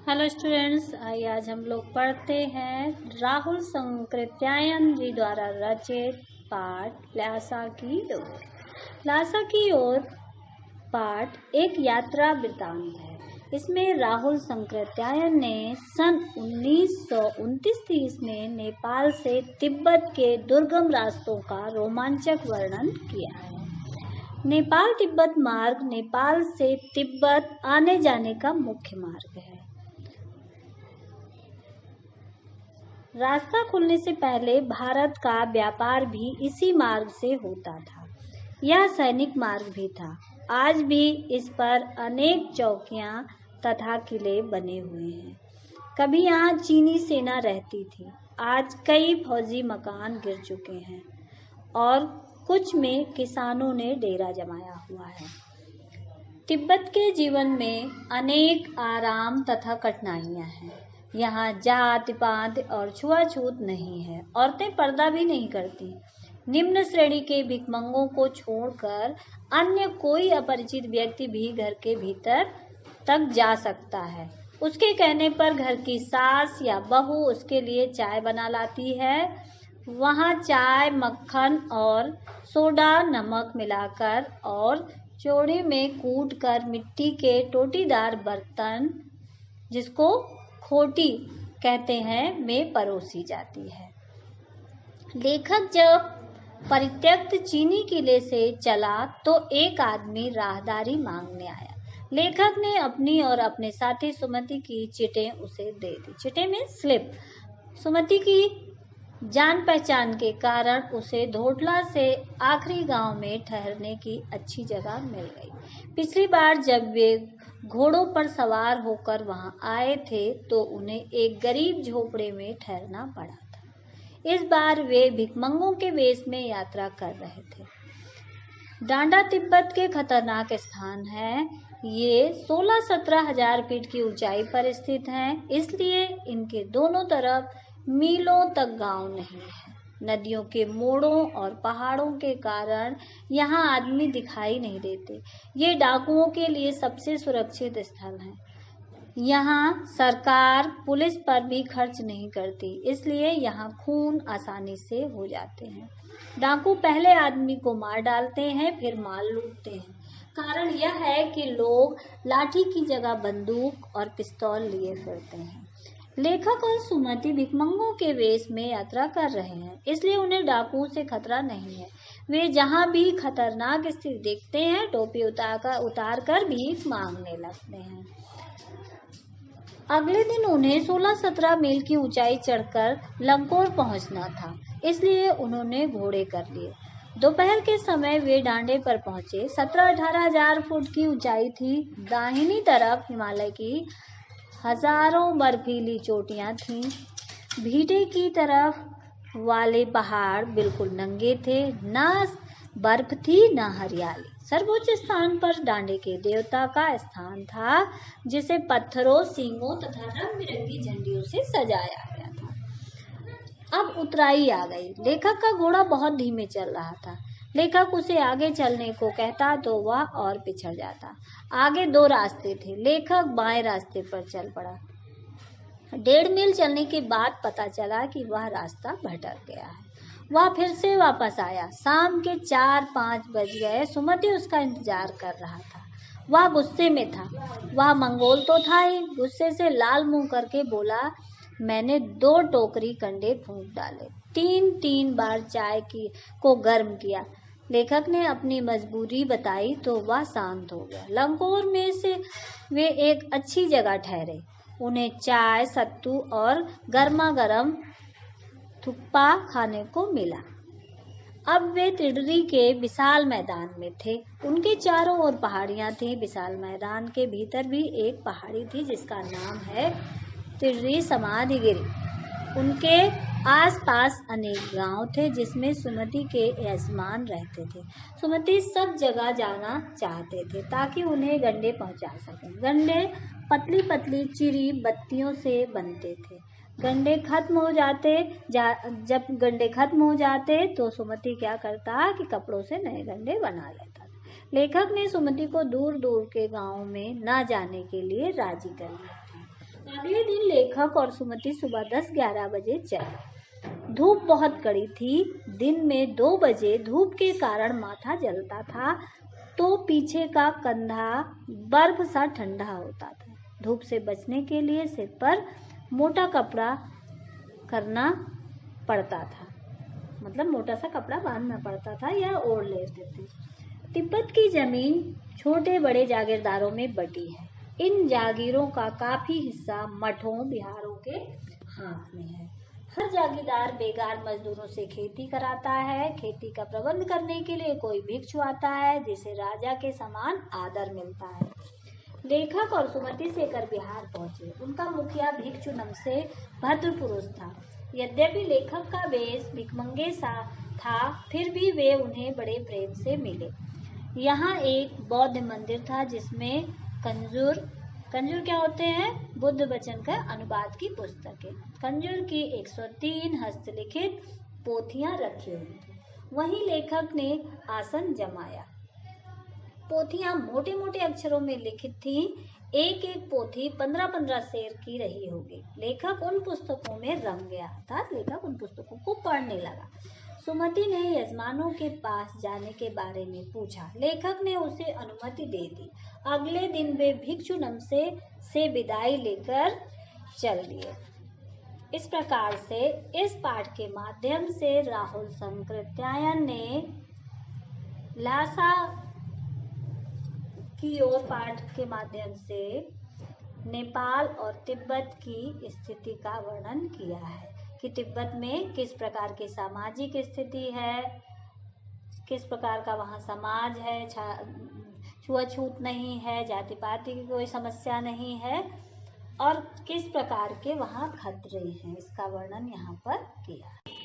Hello students, आइए आज हम लोग पढ़ते हैं राहुल संकृत्यायन जी द्वारा रचित पाठ ल्हासा की ओर। ल्हासा की ओर पाठ एक यात्रा वृत्तांत है। इसमें राहुल संकृत्यायन ने सन 1929-30 में नेपाल से तिब्बत के दुर्गम रास्तों का रोमांचक वर्णन किया है। नेपाल तिब्बत मार्ग नेपाल से तिब्बत आने जाने का मुख्य मार्ग है। रास्ता खुलने से पहले भारत का व्यापार भी इसी मार्ग से होता था। यह सैनिक मार्ग भी था। आज भी इस पर अनेक चौकियां तथा किले बने हुए हैं। कभी यहाँ चीनी सेना रहती थी। आज कई फौजी मकान गिर चुके हैं और कुछ में किसानों ने डेरा जमाया हुआ है। तिब्बत के जीवन में अनेक आराम तथा कठिनाइयां हैं। यहाँ जाति पात और छुआछूत नहीं है। औरतें पर्दा भी नहीं करती। निम्न श्रेणी के भिखमंगों को छोड़कर अन्य कोई अपरिचित व्यक्ति भी घर के भीतर तक जा सकता है। उसके कहने पर घर की सास या बहू उसके लिए चाय बना लाती है। वहाँ चाय मक्खन और सोडा नमक मिलाकर और चौड़े में कूटकर मिट्टी के टोटीदार बर्तन, जिसको खोटी कहते हैं, में परोसी जाती है। लेखक जब परित्यक्त चीनी किले से चला तो एक आदमी राहदारी मांगने आया। लेखक ने अपनी और अपने साथी सुमति की चिटें उसे दे दी। चिटें में स्लिप। सुमति की जान पहचान के कारण उसे धोटला से आखिरी गांव में ठहरने की अच्छी जगह मिल गई। पिछली बार जब वे घोड़ों पर सवार होकर वहां आए थे तो उन्हें एक गरीब झोपड़े में ठहरना पड़ा था। इस बार वे भिखमंगों के वेश में यात्रा कर रहे थे। डांडा तिब्बत के खतरनाक स्थान है। ये 16-17 हजार फीट की ऊंचाई पर स्थित हैं, इसलिए इनके दोनों तरफ मीलों तक गांव नहीं है। नदियों के मोड़ों और पहाड़ों के कारण यहाँ आदमी दिखाई नहीं देते। ये डाकुओं के लिए सबसे सुरक्षित स्थल है। यहाँ सरकार पुलिस पर भी खर्च नहीं करती, इसलिए यहाँ खून आसानी से हो जाते हैं। डाकू पहले आदमी को मार डालते हैं, फिर माल लूटते हैं। कारण यह है कि लोग लाठी की जगह बंदूक और पिस्तौल लिए फिरते हैं। लेखक और सुमति भिखमंगों के वेश में यात्रा कर रहे हैं, इसलिए उन्हें डाकुओं से खतरा नहीं है। वे जहाँ भी खतरनाक स्थिति देखते हैं, टोपी उतार कर भीख मांगने लगते हैं। अगले दिन उन्हें 16-17 मील की ऊंचाई चढ़कर लंकोर पहुंचना था, इसलिए उन्होंने घोड़े कर लिए। दोपहर के समय वे डांडे पर पहुंचे। 17-18 हजार फुट की ऊंचाई थी। दाहिनी तरफ हिमालय की हजारों बर्फीली चोटियां थीं। भीटे की तरफ वाले पहाड़ बिल्कुल नंगे थे। ना बर्फ थी ना हरियाली। सर्वोच्च स्थान पर डांडे के देवता का स्थान था, जिसे पत्थरों, सींगों तथा रंग बिरंगी झंडियों से सजाया गया था। अब उतराई आ गई। लेखक का घोड़ा बहुत धीमे चल रहा था। लेखक उसे आगे चलने को कहता तो वह और पिछड़ जाता। आगे 2 रास्ते थे। लेखक बाएं रास्ते पर चल पड़ा। 1.5 मील चलने के बाद पता चला कि वह रास्ता भटक गया है। वह फिर से वापस आया। शाम के 4-5 बज गए। सुमति उसका इंतजार कर रहा था। वह गुस्से में था। वह मंगोल तो था ही। गुस्से से लाल मुंह करके बोला, मैंने 2 टोकरी कंडे फूंक डाले, 3 बार चाय को गर्म किया। लेखक ने अपनी मजबूरी बताई तो वह शांत हो गया। लंकोर में से वे एक अच्छी जगह ठहरे। उन्हें चाय, सत्तू और गर्मा गर्म थुक्पा खाने को मिला। अब वे तिडरी के विशाल मैदान में थे। उनके चारों ओर पहाड़ियां थी। विशाल मैदान के भीतर भी एक पहाड़ी थी जिसका नाम है तिडरी समाधिगिरी। उनके आसपास अनेक गांव थे जिसमें सुमति के यजमान रहते थे। सुमति सब जगह जाना चाहते थे ताकि उन्हें गंडे पहुंचा सकें। गंडे पतली पतली चिरी बत्तियों से बनते थे। जब गंडे खत्म हो जाते तो सुमति क्या करता कि कपड़ों से नए गंडे बना लेता। लेखक ने सुमति को दूर दूर के गांव में न जाने के लिए राजी कर लिया। अगले दिन लेखक और सुमति सुबह 10-11 बजे चले। धूप बहुत कड़ी थी। दिन में 2 बजे धूप के कारण माथा जलता था तो पीछे का कंधा बर्फ सा ठंडा होता था। धूप से बचने के लिए सिर पर मोटा कपड़ा करना पड़ता था, मतलब मोटा सा कपड़ा बांधना पड़ता था या ओढ़ लेते थे। तिब्बत की जमीन छोटे बड़े जागीरदारों में बटी है। इन जागीरों का काफी हिस्सा मठों बिहारों के हाथ में है। हर जागीरदार बेगार मजदूरों से खेती कराता है। खेती का प्रबंध करने के लिए कोई भिक्षु आता है जिसे राजा के समान आदर मिलता है। लेखक और सुमति शेखर बिहार पहुंचे। उनका मुखिया भिक्षु नमसे भद्र पुरुष था। यद्यपि लेखक का वेश भिखमंगे सा था, फिर भी वे उन्हें बड़े प्रेम से मिले। यहाँ एक बौद्ध मंदिर था जिसमें कंजूर क्या होते हैं? बुद्ध वचन का अनुवाद की पुस्तकें, कंजूर की 103 हस्तलिखित पोथियां रखी हुई थी। वहीं लेखक ने आसन जमाया। पोथियां मोटे मोटे अक्षरों में लिखित थीं। एक एक पोथी 15-15 शेर की रही होगी। लेखक उन पुस्तकों में रंग गया, अर्थात लेखक उन पुस्तकों को पढ़ने लगा। सुमति ने यजमानों के पास जाने के बारे में पूछा। लेखक ने उसे अनुमति दे दी। अगले दिन वे भिक्षु नमसे से विदाई लेकर चल दिए। इस प्रकार से इस पाठ के माध्यम से राहुल संकृत्यायन ने ल्हासा की ओर पाठ के माध्यम से नेपाल और तिब्बत की स्थिति का वर्णन किया है कि तिब्बत में किस प्रकार की सामाजिक स्थिति है, किस प्रकार का वहाँ समाज है, छुआछूत नहीं है, जाति पाति की कोई समस्या नहीं है और किस प्रकार के वहाँ खतरे हैं, इसका वर्णन यहाँ पर किया है।